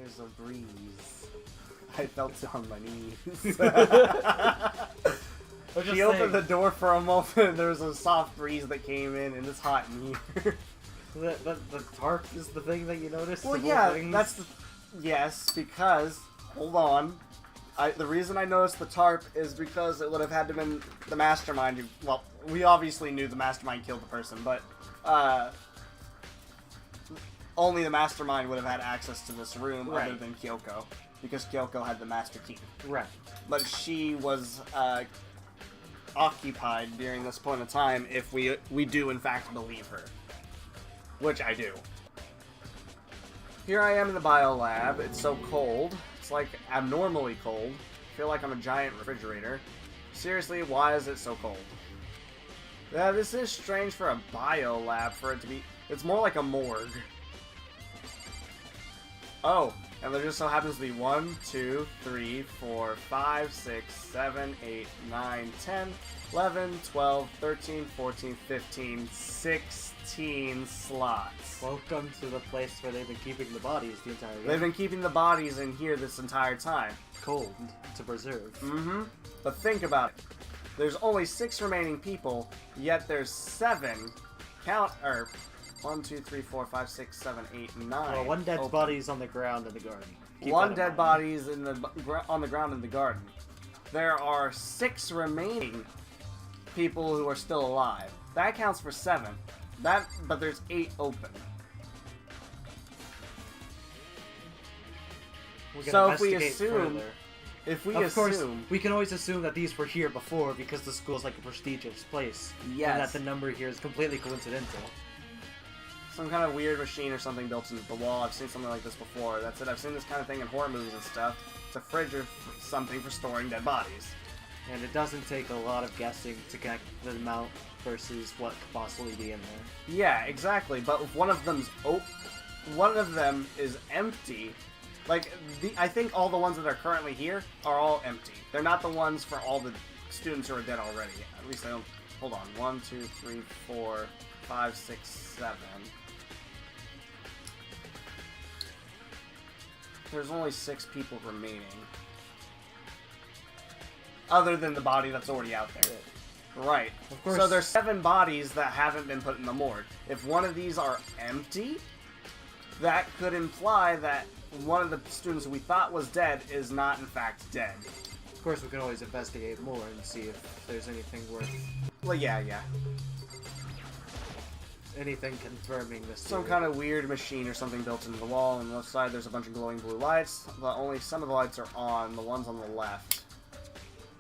There's a breeze. I felt it on my knees. She opened the door for a moment and there was a soft breeze that came in and it's hot in here. The tarp is the thing that you noticed? Well, yeah, that's the... Yes, because... Hold on. The reason I noticed the tarp is because it would have had to been the mastermind who... Well, we obviously knew the mastermind killed the person, but... only the mastermind would have had access to this room other than Kyoko. Because Kyoko had the master key. Right. But she was occupied during this point of time if we do in fact believe her. Which I do. Here I am in the biolab. It's so cold. It's like abnormally cold. I feel like I'm a giant refrigerator. Seriously, why is it so cold? Yeah, this is strange for a biolab for it to be... It's more like a morgue. Oh, and there just so happens to be 1, 2, 3, 4, 5, 6, 7, 8, 9, 10, 11, 12, 13, 14, 15, 16 slots. Welcome to the place where they've been keeping the bodies the entire game. They've been keeping the bodies in here this entire time. Cold to preserve. Mm-hmm. But think about it. There's only 6 remaining people, yet there's 7. Count, 1, 2, 3, 4, 5, 6, 7, 8, 9. Well, one dead body's on the ground in the garden. One dead body's on the ground in the garden. There are 6 remaining people who are still alive. That counts for 7. But there's 8 open. So if we assume... Of course, we can always assume that these were here before because the school's like a prestigious place. Yes. And that the number here is completely coincidental. Some kind of weird machine or something built into the wall. I've seen something like this before. That's it. I've seen this kind of thing in horror movies and stuff. It's a fridge or something for storing dead bodies. And it doesn't take a lot of guessing to connect the amount versus what could possibly be in there. Yeah, exactly. But if one of them is empty. Like, I think all the ones that are currently here are all empty. They're not the ones for all the students who are dead already. At least I don't... Hold on. 1, 2, 3, 4, 5, 6, 7. There's only 6 people remaining. Other than the body that's already out there. Right. Of course. So there's 7 bodies that haven't been put in the morgue. If one of these are empty, that could imply that one of the students we thought was dead is not in fact dead. Of course, we can always investigate more and see if there's anything worth... Well, yeah. Anything confirming this Some theory. kind of weird machine or something built into the wall. On the left side, there's a bunch of glowing blue lights, but only some of the lights are on. The ones on the left.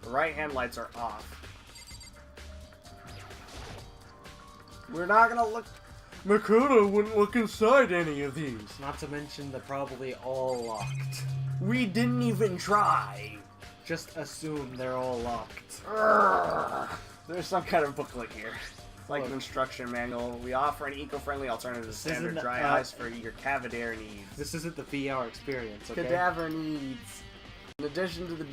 The right-hand lights are off. We're not gonna look... Makoto wouldn't look inside any of these. Not to mention they're probably all locked. We didn't even try. Just assume they're all locked. There's some kind of booklet here. Like an instruction manual. We offer an eco-friendly alternative to standard dry ice for your cavadare needs. This isn't the VR experience, okay? Cadaver needs. In addition to the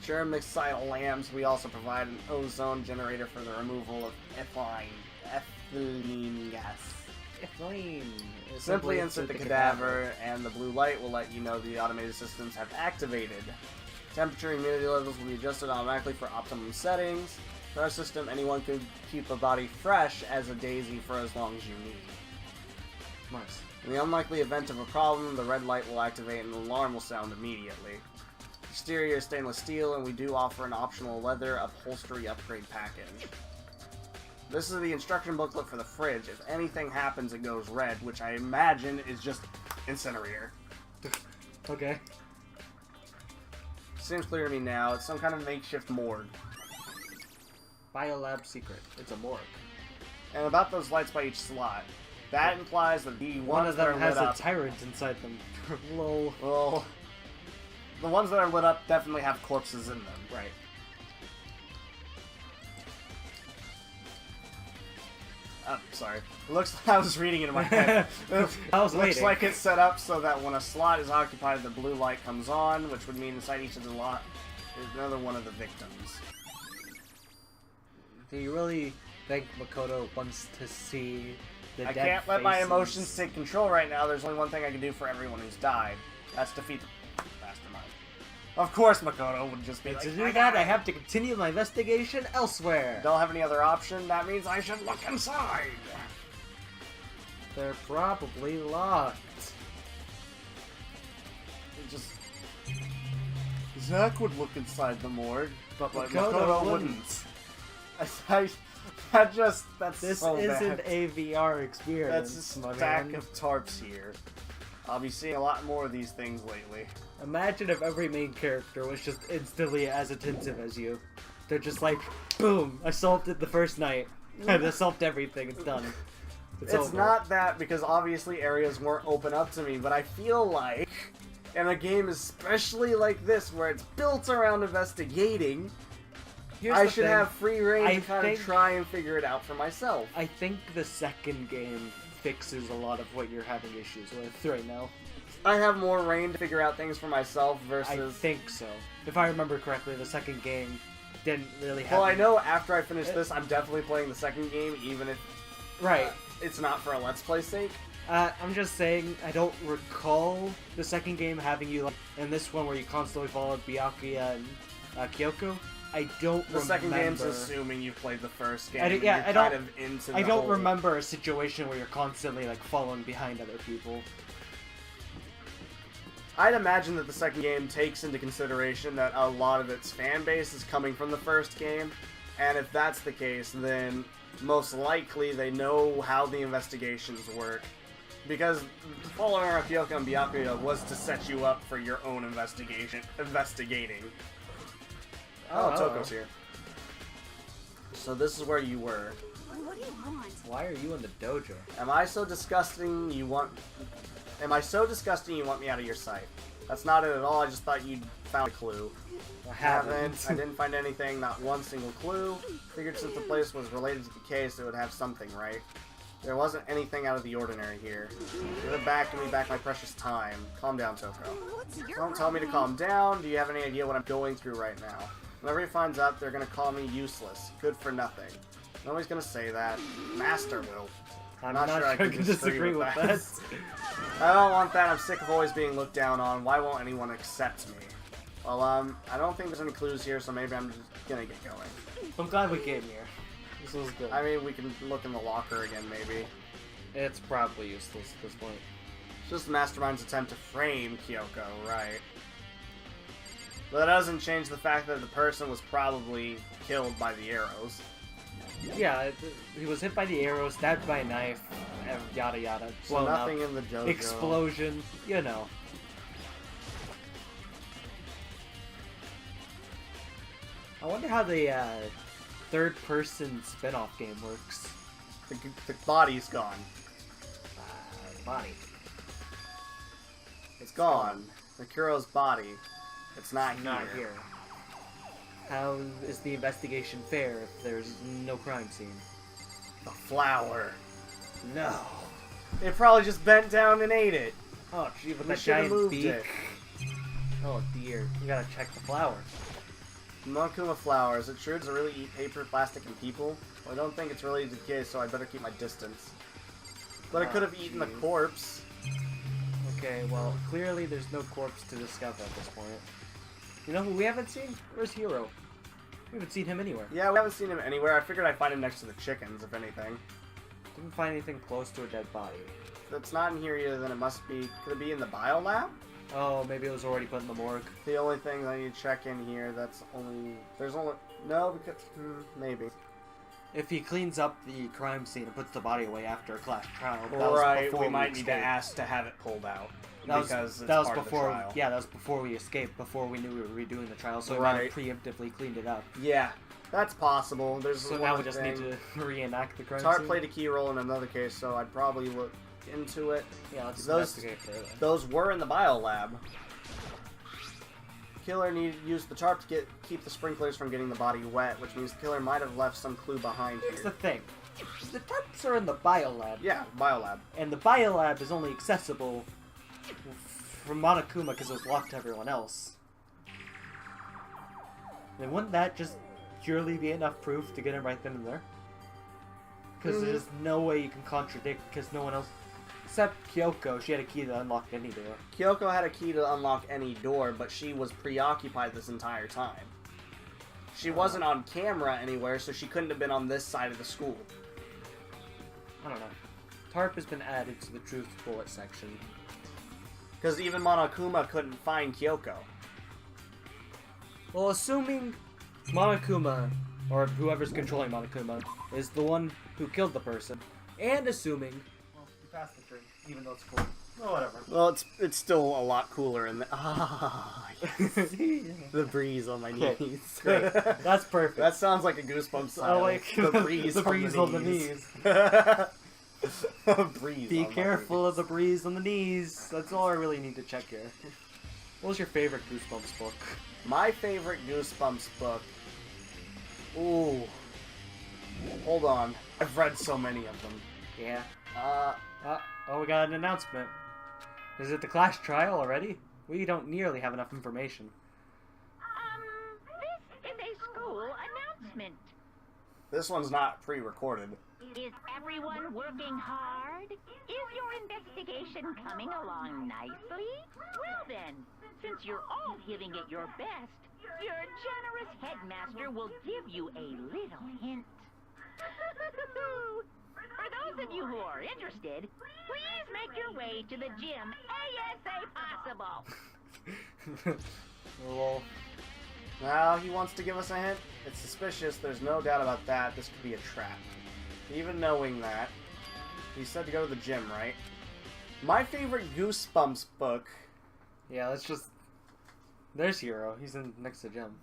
germicidal lamps, we also provide an ozone generator for the removal of ethylene gas. Ethylene. Simply insert the cadaver, and the blue light will let you know the automated systems have activated. Temperature and humidity levels will be adjusted automatically for optimum settings. For our system, anyone can keep a body fresh as a daisy for as long as you need. Nice. In the unlikely event of a problem, the red light will activate and an alarm will sound immediately. Exterior is stainless steel, and we do offer an optional leather upholstery upgrade package. This is the instruction booklet for the fridge. If anything happens, it goes red, which I imagine is just incinerator. Okay. Seems clear to me now. It's some kind of makeshift morgue. Biolab secret. It's a morgue. And about those lights by each slot, that implies that the one ones of them that are has lit a up, tyrant inside them. Lol. well, the ones that are lit up definitely have corpses in them. Right. Sorry. It looks like I was reading it in my head. I was Looks waiting. like it's set up so that when a slot is occupied, the blue light comes on, which would mean inside each of the lot is another one of the victims. Do you really think Makoto wants to see the I dead can't let my faces? emotions take control right now. There's only one thing I can do for everyone who's died. That's defeat the mastermind. Of course Makoto would just be And like, to do that, I have to continue my investigation elsewhere. Don't have any other option? That means I should look inside! They're probably locked. Just... Zack would look inside the morgue, But Makoto wouldn't. That's This so isn't bad. a VR experience, That's a my stack man. of tarps here. I'll be seeing a lot more of these things lately. Imagine if every main character was just instantly as attentive as you. They're just like, boom, I solved it the first night. I solved everything, it's done. It's over. not that, because obviously areas weren't open up to me, but I feel like in a game especially like this, where it's built around investigating, Here's I the should thing. have free reign I to kind think- of try and figure it out for myself. I think the second game fixes a lot of what you're having issues with right now. I have more reign to figure out things for myself I versus... think so. If I remember correctly, the second game didn't really have... Well, I know after I finish this, I'm definitely playing the second game, even if Right. it's not for a Let's Play sake. I'm just saying, I don't recall the second game having you, like, in this one where you constantly followed Byakuya and Kyoko. I don't The second game's remember... assuming you've played the first game. I d- and yeah, you're I don't- kind of into the I don't whole- remember a situation where you're constantly, like, following behind other people. I'd imagine that the second game takes into consideration that a lot of its fan base is coming from the first game, and if that's the case, then most likely they know how the investigations work. Because following around Kyoko and Byakuya was to set you up for your own investigating. Oh, Toko's here. So this is where you were. What do you want? Why are you in the dojo? Am I so disgusting you want me out of your sight? That's not it at all, I just thought you'd found a clue. I haven't. I didn't find anything, not one single clue. Figured since the place was related to the case, it would have something, right? There wasn't anything out of the ordinary here. Give it back, give me back my precious time. Calm down, Toko. What's your Don't tell me to calm down. Do you have any idea what I'm going through right now? Whenever he finds out, they're gonna call me useless. Good for nothing. Nobody's gonna say that. Master will. I'm not sure I can disagree with that. I don't want that. I'm sick of always being looked down on. Why won't anyone accept me? Well, I don't think there's any clues here, so maybe I'm just gonna get going. I'm glad we came here. This was good. I mean, we can look in the locker again, maybe. It's probably useless at this point. It's just Mastermind's attempt to frame Kyoko, right? But that doesn't change the fact that the person was probably killed by the arrows. Yeah, he was hit by the arrow, stabbed by a knife, and yada yada. So Blown nothing up. in the dojo. Explosion, you know. I wonder how the third-person spin-off game works. The body's gone. Body. It's gone. Makuro's body. It's not here. Not here. How is the investigation fair if there's no crime scene? The flower. No. It probably just bent down and ate it. Oh, gee, with We that should've giant moved beak. it. Oh dear, you gotta check the flower. Monokuma flower. Is it true to really eat paper, plastic, and people? Well, I don't think it's really the case, so I better keep my distance. But I Oh, could have eaten the jeez. corpse. Okay, well, clearly there's no corpse to discover at this point. You know who we haven't seen? Where's Hiro? We haven't seen him anywhere. Yeah, we haven't seen him anywhere. I figured I'd find him next to the chickens, if anything. Didn't find anything close to a dead body. If it's not in here either, then it must be... Could it be in the bio lab? Oh, maybe it was already put in the morgue. The only thing that I need to check in here, that's only... There's only... No, because... maybe. If he cleans up the crime scene and puts the body away after a class trial, that was Right, before we might need to escaped. ask to have it pulled out. That was, because it's that was part before. of the trial. Yeah, that was before we escaped. Before we knew we were redoing the trial, so we might Right. have preemptively cleaned it up. Yeah, that's possible. There's So one now we just thing. need to reenact the crime Tart scene. played a key role in another case, so I'd probably look into it. Yeah, let's Those- investigate further. Those were in the bio lab. Killer used the tarp to keep the sprinklers from getting the body wet, which means the killer might have left some clue behind Here's the here. thing. The tarps are in the biolab, Yeah, bio lab. and the biolab is only accessible from Monokuma because it was locked to everyone else. Then wouldn't that just purely be enough proof to get him right then and there? Because there's no way you can contradict because no one else Except Kyoko, she had a key to unlock any door. Kyoko had a key to unlock any door, but she was preoccupied this entire time. She wasn't on camera anywhere, so she couldn't have been on this side of the school. I don't know. Tarp has been added to the truth bullet section. Because even Monokuma couldn't find Kyoko. Well, assuming Monokuma, or whoever's controlling Monokuma, is the one who killed the person, and assuming... Well, you passed the drink, even though it's cool. Oh, whatever. Well, it's still a lot cooler in the... Ah, yes. The breeze on my knees. Great. That's perfect. That sounds like a Goosebumps song. I like the breeze, the breeze on the knees. Breeze Be on my careful knees. of the breeze on the knees. That's all I really need to check here. What was your favorite Goosebumps book? My favorite Goosebumps book... Ooh. Hold on. I've read so many of them. Yeah. Oh, we got an announcement. Is it the class trial already? We don't nearly have enough information. This is a school announcement. This one's not pre-recorded. Is everyone working hard? Is your investigation coming along nicely? Well then, since you're all giving it your best, your generous headmaster will give you a little hint. For those of you who are interested, please make your way to the gym ASA possible. Lol. Now he wants to give us a hint. It's suspicious, there's no doubt about that. This could be a trap. Even knowing that, he said to go to the gym, right? My favorite Goosebumps book... Yeah, let's just... There's Hiro. He's in next to Jim.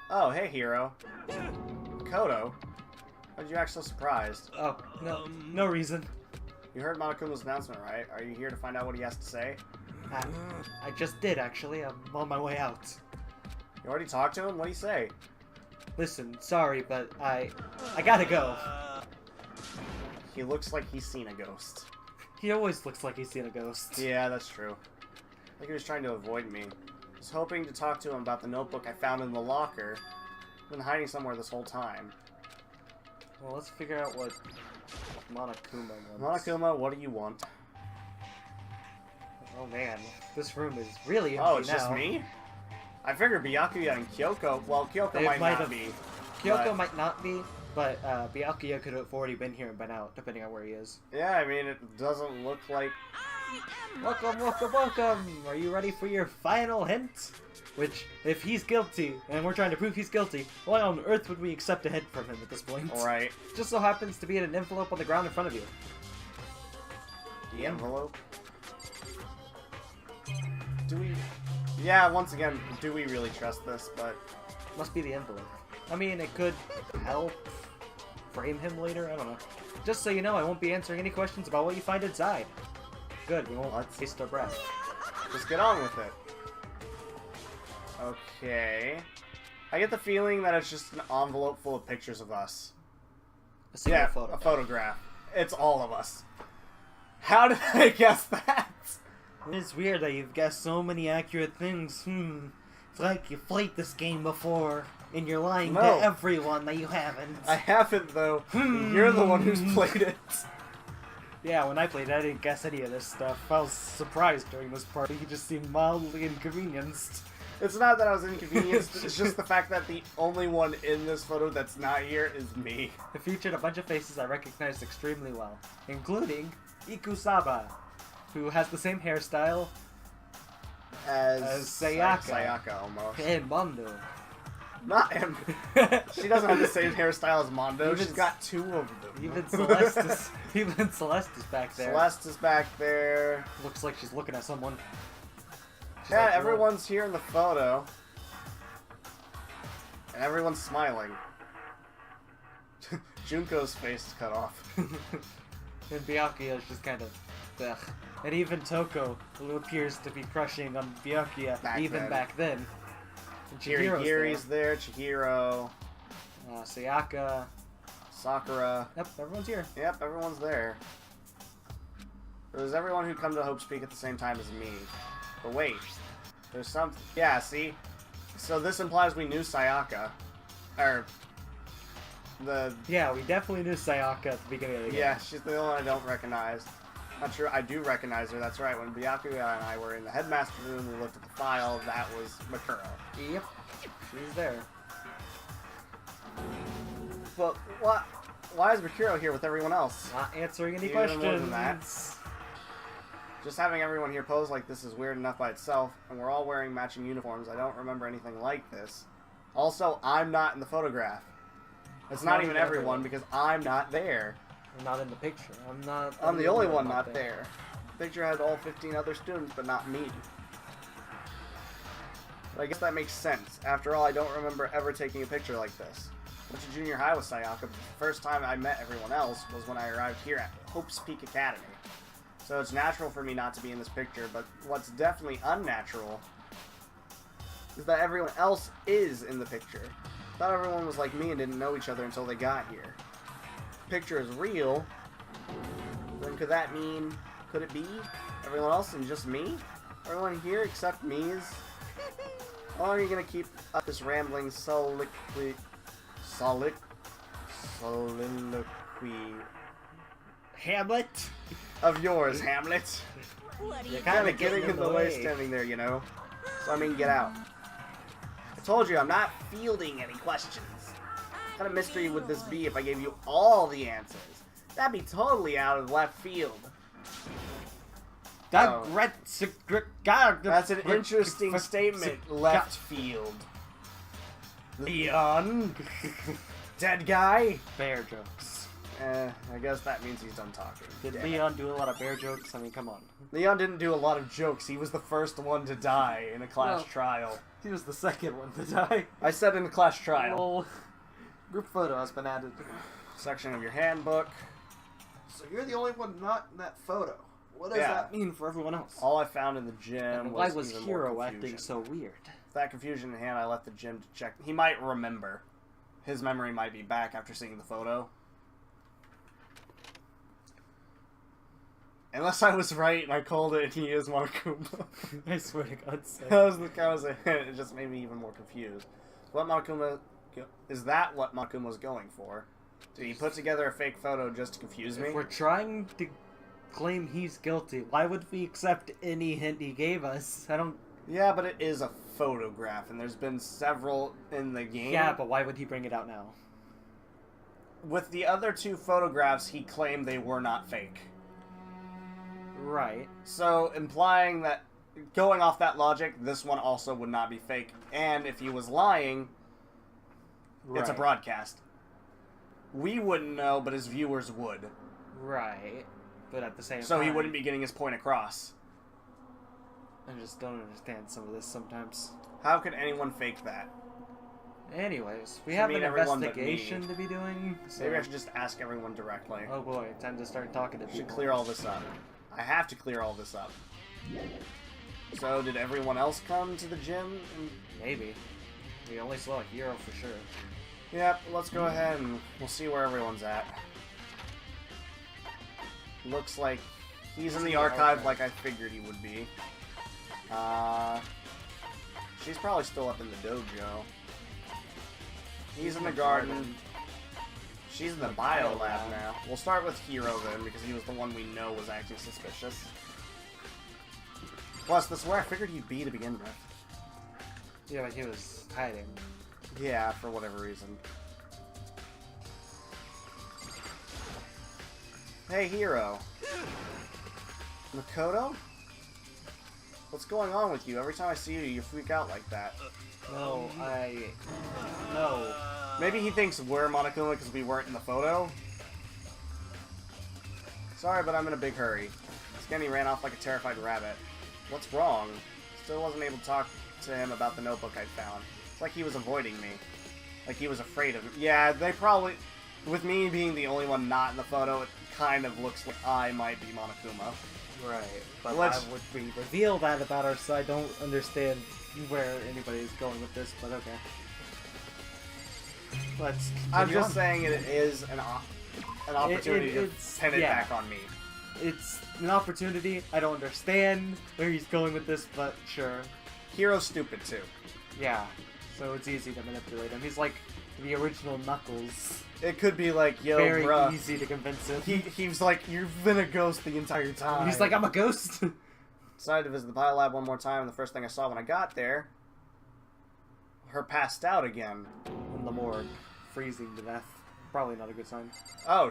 Oh, hey, Hiro. Kodo. Why'd you act so surprised? Oh, no reason. You heard Monokuma's announcement, right? Are you here to find out what he has to say? I just did, actually. I'm on my way out. You already talked to him? What'd he say? Listen, sorry, but I gotta go. He looks like he's seen a ghost. He always looks like he's seen a ghost. Yeah, that's true. I think he was trying to avoid me. I was hoping to talk to him about the notebook I found in the locker. Been hiding somewhere this whole time. Well, let's figure out what Monokuma wants. Monokuma, what do you want? Oh man, this room is really empty Oh, it's now. just me? I figured Byakuya and Kyoko... Well, Kyoko It might might not have- be. Kyoko but- might not be, but Byakuya could have already been here and been out, depending on where he is. Yeah, I mean, it doesn't look like... Welcome, welcome, welcome! Are you ready for your final hint? Which, if he's guilty, and we're trying to prove he's guilty, why on earth would we accept a hint from him at this point? Alright. Just so happens to be in an envelope on the ground in front of you. The envelope? Do we... Yeah, once again, do we really trust this? But... Must be the envelope. I mean, it could help frame him later, I don't know. Just so you know, I won't be answering any questions about what you find inside. Good, we won't Let's- waste our breath. Just get on with it. Okay... I get the feeling that it's just an envelope full of pictures of us. A single Yeah, photo. a photograph. It's all of us. How did I guess that? It's weird that you've guessed so many accurate things. It's like you've played this game before, and you're lying No. to everyone that you haven't. I haven't, though. You're the one who's played it. Yeah, when I played it, I didn't guess any of this stuff. I was surprised during this party. You just seemed mildly inconvenienced. It's not that I was inconvenienced, it's just the fact that the only one in this photo that's not here is me. It featured a bunch of faces I recognized extremely well, including Ikusaba, who has the same hairstyle As Sayaka. Sayaka, almost. and Mondo. Not him. She doesn't have the same hairstyle as Mondo. Even She's got two of them. Even Celeste is back there. Celeste is back there. Looks like she's looking at someone. She's Yeah, like, everyone's here in the photo. And everyone's smiling. Junko's face is cut off. And Byakuya is just kind of, ugh. And even Toko, who appears to be crushing on Byakuya, back then. And Chihiro's Kirigiri's there, Chihiro, Sayaka. Sakura. Yep, everyone's here. Yep, everyone's there. There's everyone who come to Hope Speak at the same time as me. But wait, there's some... Yeah, see? So this implies we knew Sayaka. Or... Yeah, we definitely knew Sayaka at the beginning of the game. Yeah, she's the only one I don't recognize. Not sure. I do recognize her. That's right. When Byakuya and I were in the headmaster room, we looked at the file. That was Makuro. Yep. She's there. But what? Why is Makuro here with everyone else? Not answering any Even more questions. than that. Just having everyone here pose like this is weird enough by itself, and we're all wearing matching uniforms. I don't remember anything like this. Also, I'm not in the photograph. It's not even everyone because I'm not there. I'm not in the picture. I'm the only one not there. The picture had all 15 other students, but not me. But I guess that makes sense. After all, I don't remember ever taking a picture like this. Went to junior high with Sayaka, but the first time I met everyone else was when I arrived here at Hope's Peak Academy. So it's natural for me not to be in this picture, but what's definitely unnatural is that everyone else is in the picture. Thought everyone was like me and didn't know each other until they got here. Picture is real, then could that mean, could it be everyone else and just me? Everyone here except me is... How long are you gonna keep up this rambling soliloquy Hamlet? of yours, Hamlet? What are You're you kinda doing? getting in the way standing there, you know? So I mean, get out. I told you, I'm not fielding any questions. What kind of mystery would this be if I gave you all the answers? That'd be totally out of left field. That's an interesting statement, left field. Leon? Dead guy? Bear jokes. I guess that means he's done talking. Did Damn it. Leon do a lot of bear jokes? I mean, come on. Leon didn't do a lot of jokes. He was the first one to die in a class Well, trial. He was the second one to die. I said in a class trial. Well, group photo has been added. Section of your handbook. So you're the only one not in that photo. What does Yeah. that mean for everyone else? All I found in the gym And why was even more Hero confusion. acting so weird? With that confusion in hand, I left the gym to check. He might remember. His memory might be back after seeing the photo. Unless I was right and I called it and he is Monokuma. I swear to God, say. That was the kind of hint. It just made me even more confused. Is that what Monokuma was going for? Did he put together a fake photo just to confuse me? If we're trying to claim he's guilty, why would we accept any hint he gave us? I don't... Yeah, but it is a photograph, and there's been several in the game. Yeah, but why would he bring it out now? With the other two photographs, he claimed they were not fake. Right. So, implying that, going off that logic, this one also would not be fake. And if he was lying, it's a Right. broadcast. We wouldn't know, but his viewers would. Right. But at the same time... So he wouldn't be getting his point across. I just don't understand some of this sometimes. How could anyone fake that? Anyways, we I have mean an everyone but investigation me. to be doing. So... Maybe I should just ask everyone directly. Oh boy, time to start talking to I people. should clear all this up. I have to clear all this up. So, did everyone else come to the gym? Maybe. We only saw a Hero for sure. Yep, let's go ahead and we'll see where everyone's at. Looks like he's in the archive like I figured he would be. She's probably still up in the dojo. He's in the garden. She's in the bio lab now. We'll start with Hiro then, because he was the one we know was acting suspicious. Plus, this is where I figured he'd be to begin with. Yeah, but he was hiding. Yeah, for whatever reason. Hey, Hiro. Makoto? What's going on with you? Every time I see you, you freak out like that. No, No. Maybe he thinks we're Monokuma because we weren't in the photo? Sorry, but I'm in a big hurry. Skenny ran off like a terrified rabbit. What's wrong? Still wasn't able to talk to him about the notebook I'd found. It's like he was avoiding me. Like he was afraid of me. Yeah, they probably... With me being the only one not in the photo, it kind of looks like I might be Monokuma. Right. But Let's- why would we reveal that about us? I don't understand where anybody is going with this, but okay. Let's I'm continue just on. saying it is an opportunity to it's- pin it yeah. back on me. It's an opportunity. I don't understand where he's going with this, but sure. Hiro's stupid too. Yeah. So it's easy to manipulate him. He's like The original Knuckles. It could be like, yo, Very bruh. easy to convince him. He was like, you've been a ghost the entire time. He's like, I'm a ghost. Decided to visit the biolab one more time, and the first thing I saw when I got there, her passed out again. In the morgue, freezing to death. Probably not a good sign. Oh,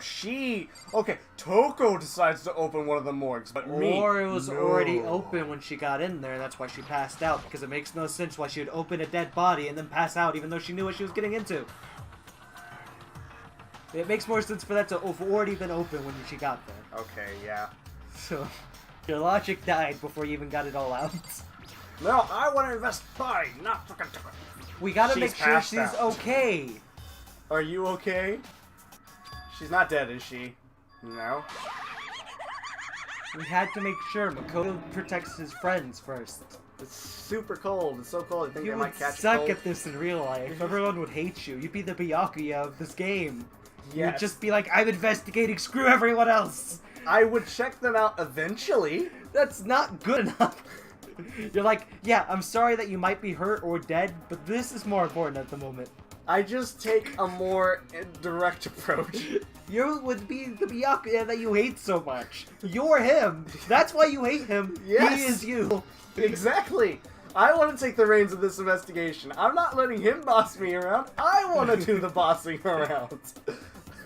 okay, Toko decides to open one of the morgues, but me, Or it was no. already open when she got in there, and that's why she passed out, because it makes no sense why she would open a dead body and then pass out, even though she knew what she was getting into. It makes more sense for that to have already been open when she got there. Okay, yeah. So, your logic died before you even got it all out. No, I want to invest body, not fucking Toko. We gotta She's make sure passed she's out. okay. Are you okay? She's not dead, is she? No. We had to make sure Makoto protects his friends first. It's super cold. It's so cold. I think You I would might catch a suck cold. at this in real life. Everyone would hate you. You'd be the Byakuya of this game. You'd Yes. just be like, I'm investigating, screw everyone else! I would check them out eventually. That's not good enough. You're like, yeah, I'm sorry that you might be hurt or dead, but this is more important at the moment. I just take a more direct approach. You would be the Byakuya that you hate so much. You're him. That's why you hate him. Yes. He is you. Exactly. I want to take the reins of this investigation. I'm not letting him boss me around. I want to do the bossing around.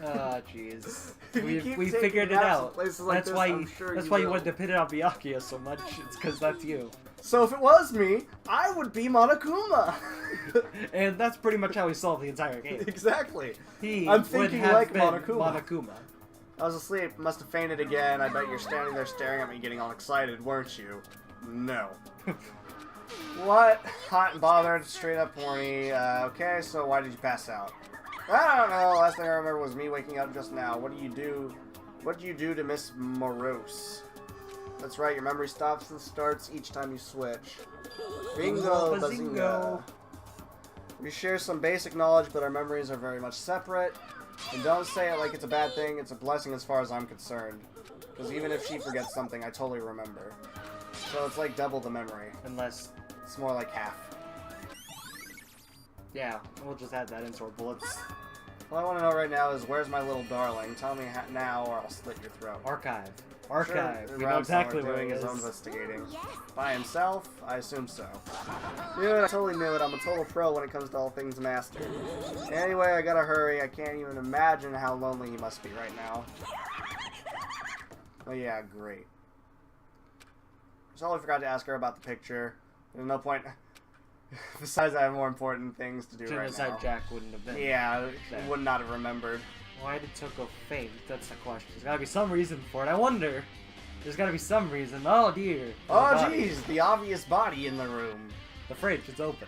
Ah, jeez. If you keep We taking figured it naps in out. places like That's this, why. I'm sure That's you why you will. wanted to pin it on Byakuya so much. It's because that's you. So if it was me, I would be Monokuma. And that's pretty much how we solved the entire game. Exactly. He I'm would thinking have like been Monokuma. Monokuma. I was asleep, must have fainted again. I bet you're standing there staring at me getting all excited, weren't you? No. What? Hot and bothered, straight up horny. Okay, so why did you pass out? I don't know. Last thing I remember was me waking up just now. What did you do to Miss Morose? That's right, your memory stops and starts each time you switch. Bingo, bazinga. We share some basic knowledge, but our memories are very much separate. And don't say it like it's a bad thing, it's a blessing as far as I'm concerned. Because even if she forgets something, I totally remember. So it's like double the memory. Unless, It's more like half. yeah, we'll just add that into our bullets. All I want to know right now is, where's my little darling? Tell me now or I'll slit your throat. Archive. Sure, Archive. We know around exactly somewhere where he doing his own is. investigating. By himself? I assume so. Dude, I totally knew it. I'm a total pro when it comes to all things mastered. Anyway, I gotta hurry. I can't even imagine how lonely he must be right now. Oh yeah, great. So I forgot to ask her about the picture. There's no point. Besides, I have more important things to do right Genocide now. Jack wouldn't have been. Yeah, there. would not have remembered. Why did Toko faint? That's the question. There's gotta be some reason for it. I wonder. There's gotta be some reason. Oh dear. There's a Oh body. jeez, the obvious body in the room. The fridge is open.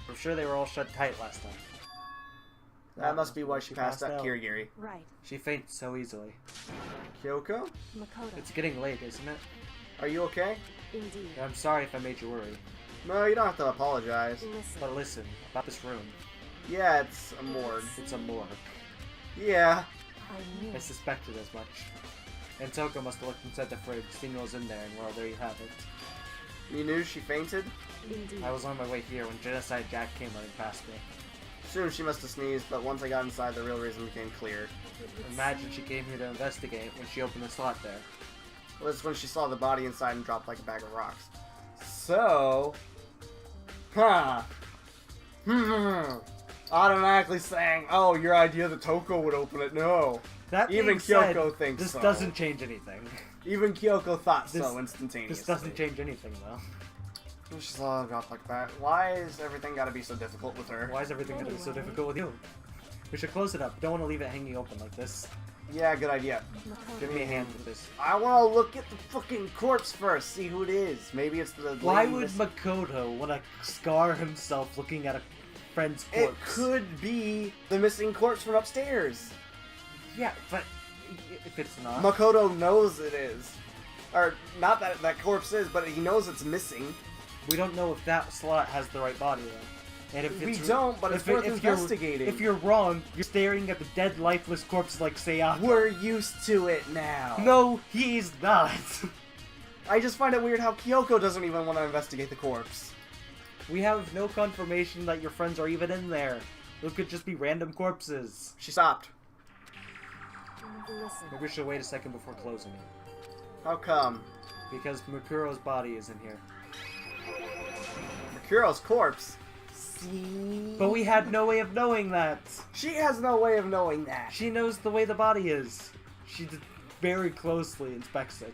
I'm sure they were all shut tight last time. That must be why she passed out Kirigiri. Right. She faints so easily. Kyoko? Makoto. It's getting late, isn't it? Are you okay? Indeed. I'm sorry if I made you worry. No, you don't have to apologize. Listen. But listen, about this room. Yeah, it's a morgue. It's a morgue. Yeah. I knew. I suspected as much. And Toko must have looked inside the fridge, seen what was in there, and well, there you have it. You knew she fainted? Indeed. I was on my way here when Genocide Jack came running past me. Soon she must have sneezed, but once I got inside, the real reason became clear. Imagine she came here to investigate when she opened the slot there. Well, that's when she saw the body inside and dropped like a bag of rocks. So... Huh. Automatically saying, oh, your idea that Toko would open it. No. That Even being said, Kyoko thinks this so. doesn't change anything. Even Kyoko thought This- so instantaneously. This doesn't change anything, though. She saw it drop like that. Why is everything gotta be so difficult with her? Why is everything gonna be so difficult with you? We should close it up. Don't want to leave it hanging open like this. Yeah, good idea. Makoto. Give me a hand with this. I want to look at the fucking corpse first, see who it is. Maybe it's the Why lady would miss- Makoto want to scar himself looking at a friend's It corpse? could be the missing corpse from upstairs. Yeah, but if it's not... Makoto knows it is. Or, not that that corpse is, but he knows it's missing. We don't know if that slot has the right body, though. And if We it's, don't, but it's worth you're- investigating. If you're wrong, you're staring at the dead, lifeless corpse like Sayaka. We're used to it now. No, he's not. I just find it weird how Kyoko doesn't even want to investigate the corpse. We have no confirmation that your friends are even in there. Those could just be random corpses. She stopped. Listen. Maybe we should wait a second before closing it. How come? Because Makuro's body is in here. Makuro's corpse. See? But we had no way of knowing that. She has no way of knowing that. She knows the way the body is. She very closely inspects it.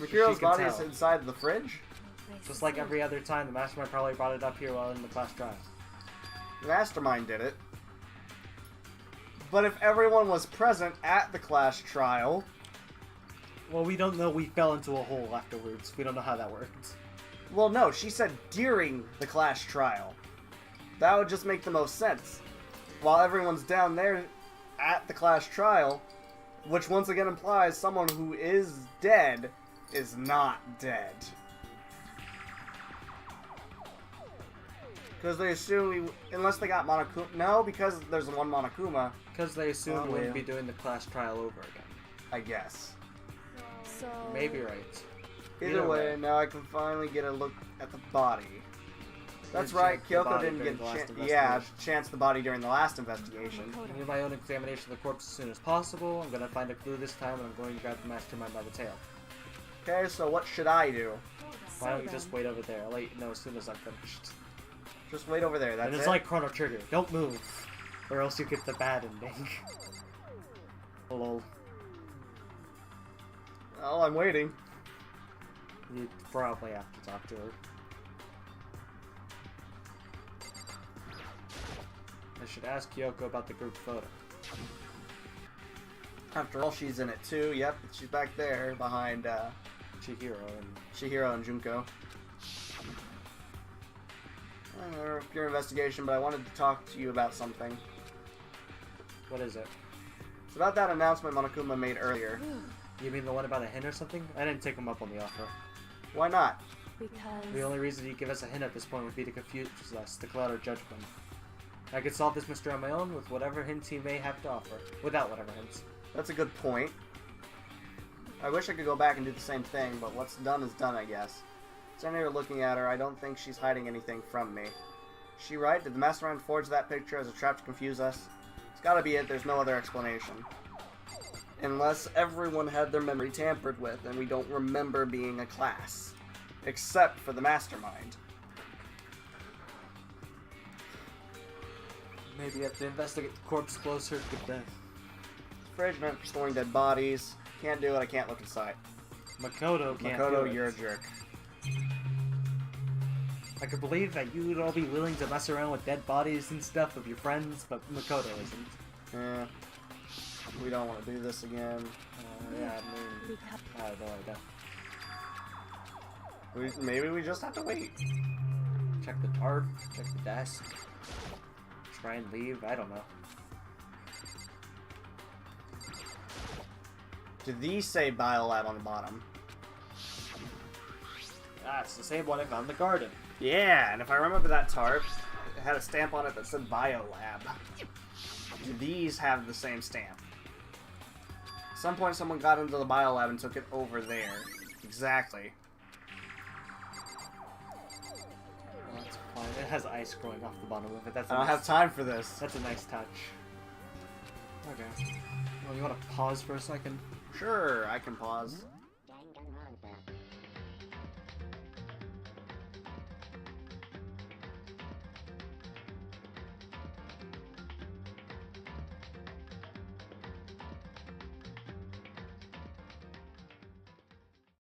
Makuro's She can body is tell. inside the fridge? Just like every other time, the Mastermind probably brought it up here while in the class trial. The Mastermind did it. But if everyone was present at the class trial... Well, we don't know we fell into a hole afterwards. We don't know how that worked. Well, no, she said during the class trial. That would just make the most sense. While everyone's down there at the class trial, which once again implies someone who is dead is not dead. Because they assume unless they got Monokuma... No, because there's one Monokuma, Because they assumed Oh, we wouldn't yeah. be doing the class trial over again. I guess. So Maybe right. Either way, now I can finally get a look at the body. That's You right, checked the Kyoko body didn't during get the last yeah, investigation. chance the body during the last investigation. I'm doing my own examination of the corpse as soon as possible. I'm going to find a clue this time, and I'm going to grab the Mastermind by the tail. Okay, so what should I do? Why don't you then. just wait over there? I'll let you know as soon as I'm finished. Just wait over there, that's And it's it? like Chrono Trigger. Don't move, or else you get the bad ending. Lol. Oh, I'm waiting. You probably have to talk to her. I should ask Kyoko about the group photo. After all, she's in it too. Yep, she's back there behind Chihiro and Chihiro and Junko. Pure investigation, but I wanted to talk to you about something. what is it? It's about that announcement Monokuma made earlier. You mean the one about a hint or something? I didn't take him up on the offer. Why not? Because The only reason he'd give us a hint at this point would be to confuse us, to cloud our judgment. I could solve this mystery on my own with whatever hints he may have to offer. Without whatever hints. That's a good point. I wish I could go back and do the same thing, but what's done is done, I guess. Standing here looking at her, I don't think she's hiding anything from me. Is she right? Did the Mastermind forge that picture as a trap to confuse us? It's gotta be it, there's no other explanation. Unless everyone had their memory tampered with and we don't remember being a class. Except for the Mastermind. Maybe you have to investigate the corpse closer to get the Fridge meant for storing dead bodies. Can't do it, I can't look inside. Makoto can't do Makoto, it. you're a jerk. I could believe that you would all be willing to mess around with dead bodies and stuff of your friends, but Makoto isn't. Eh. We don't want to do this again. Yeah, I mean, I have no idea. Maybe we just have to wait. Check the tarp, check the desk, try and leave, I don't know. Do these say Biolab on the bottom? Ah, it's the same one I found in the garden. Yeah, and if I remember that tarp, it had a stamp on it that said Biolab. Do these have the same stamp? At some point someone got into the Biolab and took it over there. Exactly. Well, that's fine. It has ice growing off the bottom of it. That's I don't have time for this. That's a nice touch. Okay. Well, you want to pause for a second? Sure, I can pause. Danganronpa.